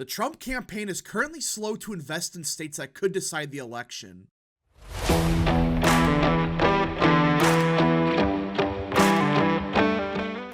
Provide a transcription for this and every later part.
The Trump campaign is currently slow to invest in states that could decide the election.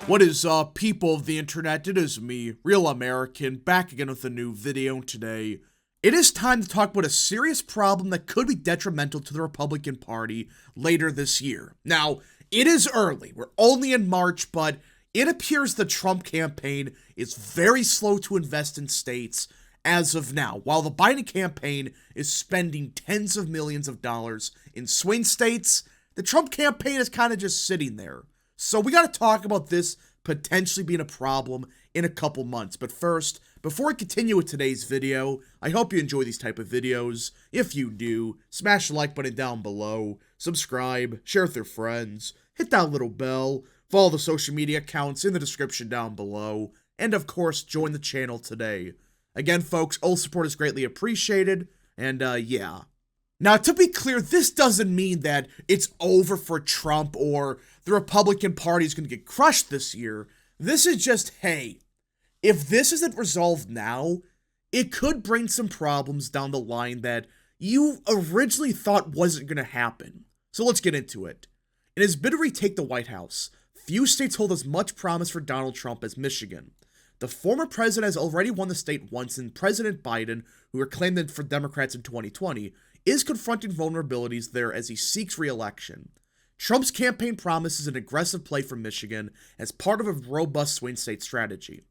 What is up, people of the internet? It is me, Real American, back again with a new video today. It is time to talk about a serious problem that could be detrimental to the Republican Party later this year. Now, it is early. We're only in March, but it appears the Trump campaign is very slow to invest in states as of now, while the Biden campaign is spending tens of millions of dollars in swing states. The Trump campaign is kind of just sitting there. So we got to talk about this potentially being a problem in a couple months. But first, before I continue with today's video, I hope you enjoy these type of videos. If you do, smash the like button down below, subscribe, share with your friends, hit that little bell, follow the social media accounts in the description down below, and of course, join the channel today. Again, folks, all support is greatly appreciated, and yeah. Now, to be clear, this doesn't mean that it's over for Trump or the Republican Party is going to get crushed this year. This is just, hey, if this isn't resolved now, it could bring some problems down the line that you originally thought wasn't going to happen. So let's get into it. In his bid to retake the White House, few states hold as much promise for Donald Trump as Michigan. The former president has already won the state once, and President Biden, who reclaimed it for Democrats in 2020, is confronting vulnerabilities there as he seeks re-election. Trump's campaign promises an aggressive play for Michigan as part of a robust swing state strategy.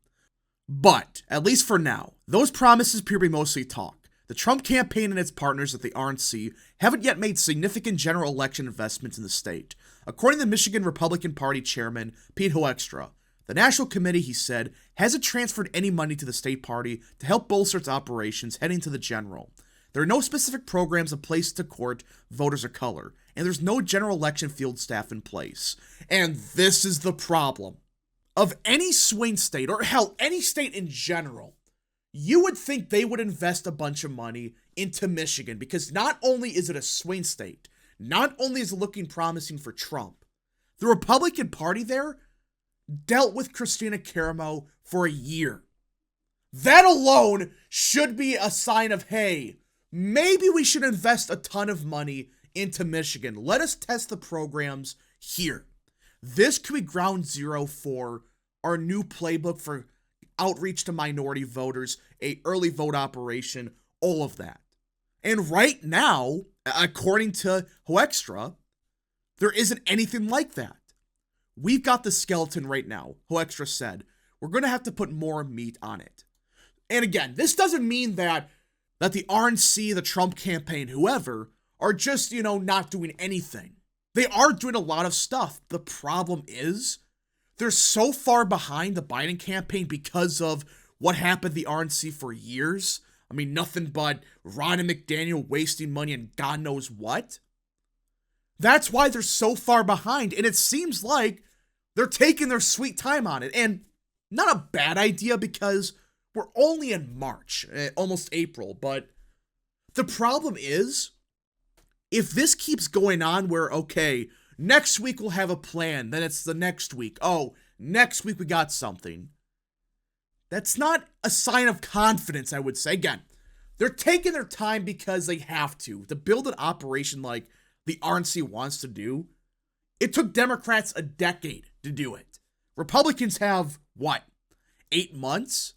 But, at least for now, those promises appear to be mostly talk. The Trump campaign and its partners at the RNC haven't yet made significant general election investments in the state. According to the Michigan Republican Party chairman, Pete Hoekstra, the National Committee, he said, hasn't transferred any money to the state party to help bolster its operations heading to the general. There are no specific programs in place to court voters of color, and there's no general election field staff in place. And this is the problem. Of any swing state, or hell, any state in general, you would think they would invest a bunch of money into Michigan, because not only is it a swing state, not only is it looking promising for Trump, the Republican Party there dealt with Christina Caramo for a year. That alone should be a sign of, hey, maybe we should invest a ton of money into Michigan. Let us test the programs here. This could be ground zero for our new playbook for outreach to minority voters, a early vote operation, all of that. And right now, according to Hoekstra, there isn't anything like that. We've got the skeleton right now, Hoekstra said. We're going to have to put more meat on it. And again, this doesn't mean that the RNC, the Trump campaign, whoever, are just, not doing anything. They are doing a lot of stuff. The problem is, they're so far behind the Biden campaign because of what happened to the RNC for years. I mean, nothing but Ron and McDaniel wasting money and God knows what. That's why they're so far behind, and it seems like they're taking their sweet time on it. And not a bad idea, because we're only in March, almost April, but the problem is, if this keeps going on where, okay, next week we'll have a plan, then it's the next week, oh, next week we got something, that's not a sign of confidence, I would say. Again, they're taking their time because they have to build an operation like the RNC wants to do. It took Democrats a decade to do it. Republicans have, 8 months?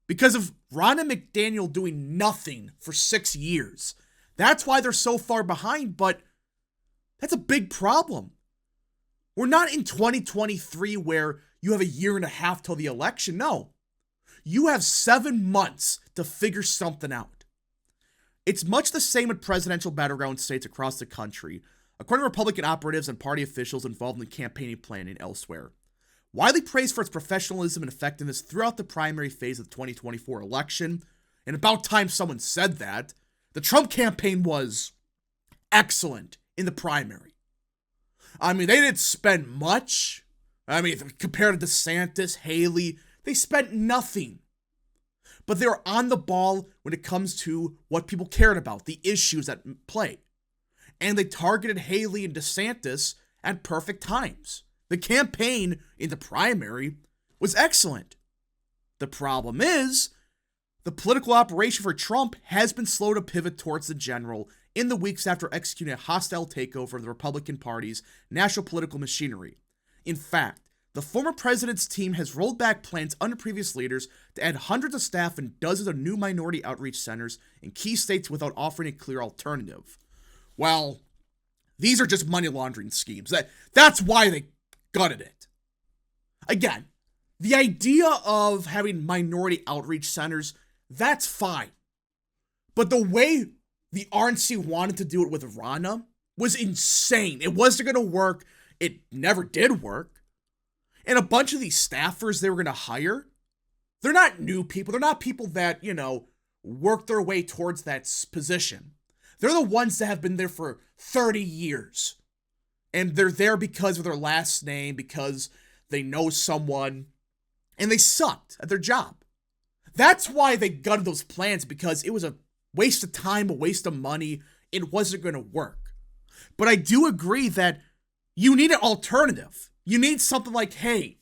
Because of Ronna McDaniel doing nothing for 6 years. That's why they're so far behind, but that's a big problem. We're not in 2023 where you have a year and a half till the election. No. You have 7 months to figure something out. It's much the same with presidential battleground states across the country, according to Republican operatives and party officials involved in campaigning planning elsewhere. Widely praised for its professionalism and effectiveness throughout the primary phase of the 2024 election, and about time someone said that, the Trump campaign was excellent in the primary. I mean, they didn't spend much. I mean, compared to DeSantis, Haley, they spent nothing. But they were on the ball when it comes to what people cared about, the issues at play. And they targeted Haley and DeSantis at perfect times. The campaign in the primary was excellent. The problem is, The political operation for Trump has been slow to pivot towards the general in the weeks after executing a hostile takeover of the Republican Party's national political machinery. In fact, the former president's team has rolled back plans under previous leaders to add hundreds of staff and dozens of new minority outreach centers in key states without offering a clear alternative. Well, these are just money laundering schemes. That's why they gutted it. Again, the idea of having minority outreach centers, that's fine. But the way the RNC wanted to do it with Ronna was insane. It wasn't going to work. It never did work. And a bunch of these staffers they were going to hire, they're not new people. They're not people that, work their way towards that position. They're the ones that have been there for 30 years. And they're there because of their last name, because they know someone, and they sucked at their job. That's why they gutted those plans, because it was a waste of time, a waste of money. It wasn't going to work. But I do agree that you need an alternative. You need something like, hey,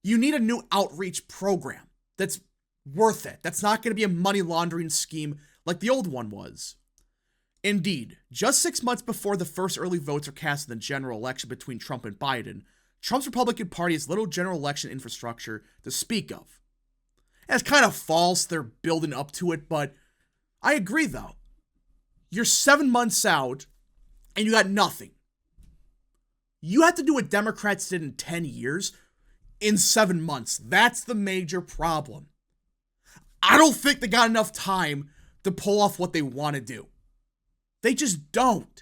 you need a new outreach program that's worth it. That's not going to be a money laundering scheme like the old one was. Indeed, just 6 months before the first early votes are cast in the general election between Trump and Biden, Trump's Republican Party has little general election infrastructure to speak of. And it's kind of false they're building up to it, but I agree though. You're 7 months out and you got nothing. You have to do what Democrats did in 10 years in 7 months. That's the major problem. I don't think they got enough time to pull off what they want to do. They just don't.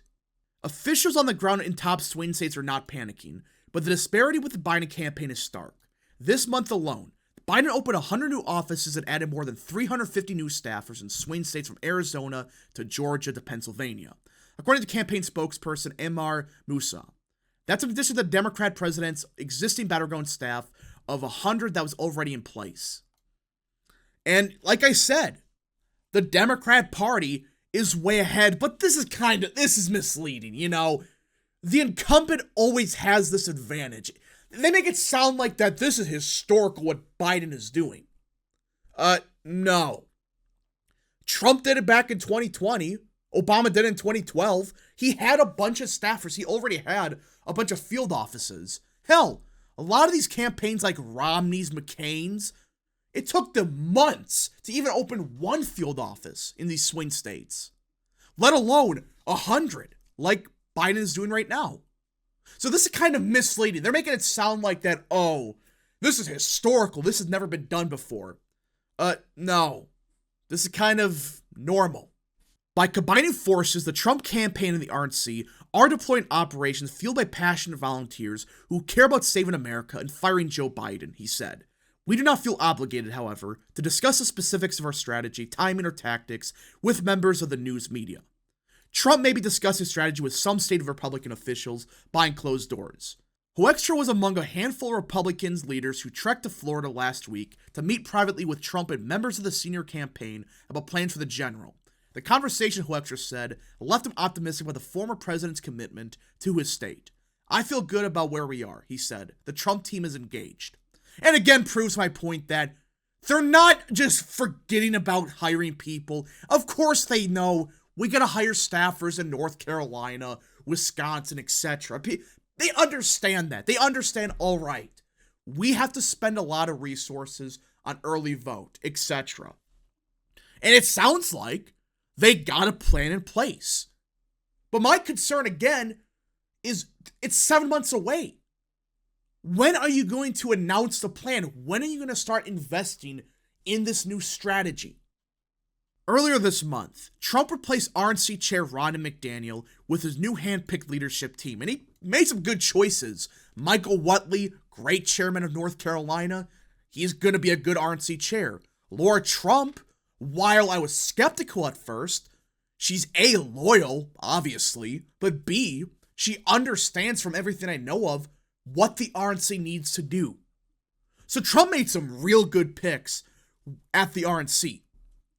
Officials on the ground in top swing states are not panicking, but the disparity with the Biden campaign is stark. This month alone, Biden opened 100 new offices and added more than 350 new staffers in swing states from Arizona to Georgia to Pennsylvania, according to campaign spokesperson Emar Musa. That's in addition to the Democrat president's existing battleground staff of 100 that was already in place. And like I said, the Democrat Party is way ahead, but this is misleading, The incumbent always has this advantage. They make it sound like that this is historical what Biden is doing. No. Trump did it back in 2020. Obama did it in 2012. He had a bunch of staffers. He already had a bunch of field offices. Hell, a lot of these campaigns like Romney's, McCain's, it took them months to even open one field office in these swing states, let alone 100 like Biden is doing right now. So this is kind of misleading. They're making it sound like that, oh, this is historical. This has never been done before. No. This is kind of normal. By combining forces, the Trump campaign and the RNC are deploying operations fueled by passionate volunteers who care about saving America and firing Joe Biden, he said. We do not feel obligated, however, to discuss the specifics of our strategy, timing, or tactics with members of the news media. Trump may be discussing strategy with some state Republican officials behind closed doors. Hoekstra was among a handful of Republicans leaders who trekked to Florida last week to meet privately with Trump and members of the senior campaign about plans for the general. The conversation, Hoekstra said, left him optimistic about the former president's commitment to his state. I feel good about where we are, he said. The Trump team is engaged. And again proves my point that they're not just forgetting about hiring people. Of course they know we gotta hire staffers in North Carolina, Wisconsin, etc. They understand that. They understand, all right, we have to spend a lot of resources on early vote, etc. And it sounds like they got a plan in place. But my concern, again, is it's 7 months away. When are you going to announce the plan? When are you going to start investing in this new strategy? Earlier this month, Trump replaced RNC chair Ronna McDaniel with his new hand-picked leadership team, and he made some good choices. Michael Whatley, great chairman of North Carolina, he's going to be a good RNC chair. Laura Trump, while I was skeptical at first, she's A, loyal, obviously, but B, she understands from everything I know of what the RNC needs to do. So Trump made some real good picks at the RNC.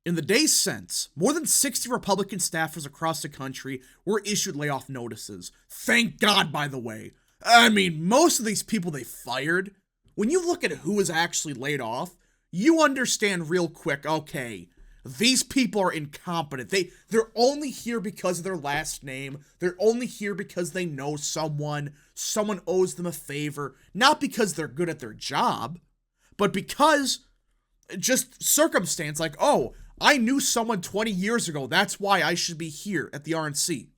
In the days since, more than 60 Republican staffers across the country were issued layoff notices. Thank God, by the way. I mean, most of these people they fired, when you look at who was actually laid off, you understand real quick, okay, these people are incompetent. They're only here because of their last name. They're only here because they know someone owes them a favor, not because they're good at their job, but because just circumstance, like, oh, I knew someone 20 years ago, that's why I should be here at the RNC.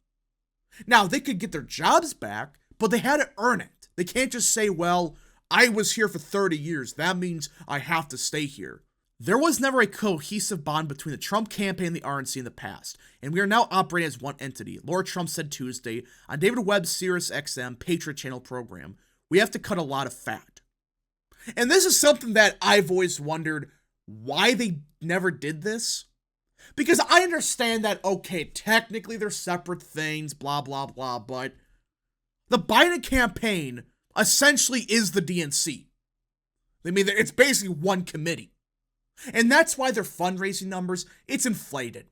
Now, they could get their jobs back, but they had to earn it. They can't just say, well, I was here for 30 years, that means I have to stay here. There was never a cohesive bond between the Trump campaign and the RNC in the past, and we are now operating as one entity. Laura Trump said Tuesday on David Webb's SiriusXM Patriot Channel program, we have to cut a lot of fat. And this is something that I've always wondered why they never did this. Because I understand that, okay, technically they're separate things, blah, blah, blah, but the Biden campaign essentially is the DNC. I mean, it's basically one committee. And that's why their fundraising numbers, it's inflated.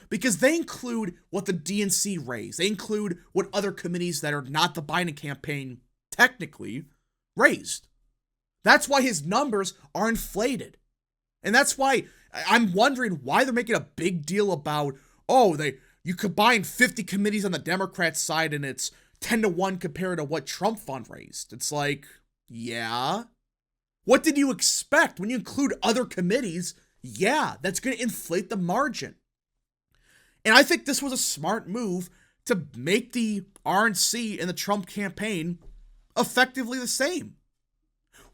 Because they include what the DNC raised. They include what other committees that are not the Biden campaign technically raised. That's why his numbers are inflated. And that's why I'm wondering why they're making a big deal about, oh, you combine 50 committees on the Democrat side and it's 10-1 compared to what Trump fundraised. It's like, yeah. What did you expect? When you include other committees, yeah, that's going to inflate the margin. And I think this was a smart move to make the RNC and the Trump campaign effectively the same.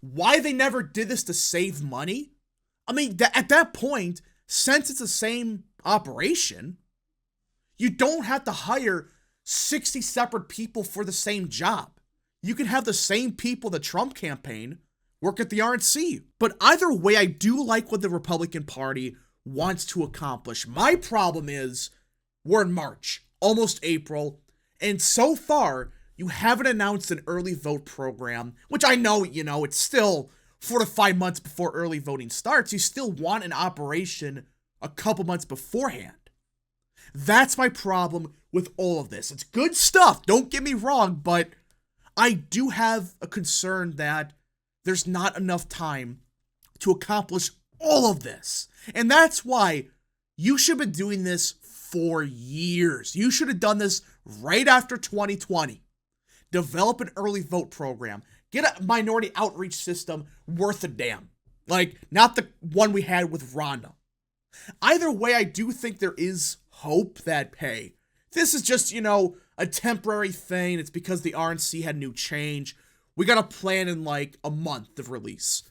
Why they never did this to save money? I mean, at that point, since it's the same operation, you don't have to hire 60 separate people for the same job. You can have the same people the Trump campaign work at the RNC. But either way, I do like what the Republican Party wants to accomplish. My problem is we're in March, almost April, and so far, you haven't announced an early vote program, which I know, it's still 4 to 5 months before early voting starts. You still want an operation a couple months beforehand. That's my problem with all of this. It's good stuff, don't get me wrong, but I do have a concern that there's not enough time to accomplish all of this. And that's why you should have been doing this for years. You should have done this right after 2020. Develop an early vote program. Get a minority outreach system worth a damn. Like, not the one we had with Rhonda. Either way, I do think there is hope that, hey, this is just, a temporary thing. It's because the RNC had new change. We got a plan in like a month of release.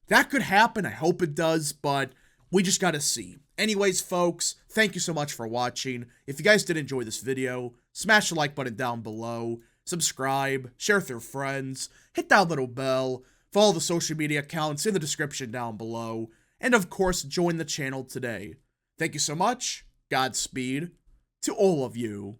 That could happen. I hope it does, but we just got to see. Anyways, folks, thank you so much for watching. If you guys did enjoy this video, smash the like button down below. Subscribe, share with your friends, hit that little bell, follow the social media accounts in the description down below, and of course, join the channel today. Thank you so much, Godspeed to all of you.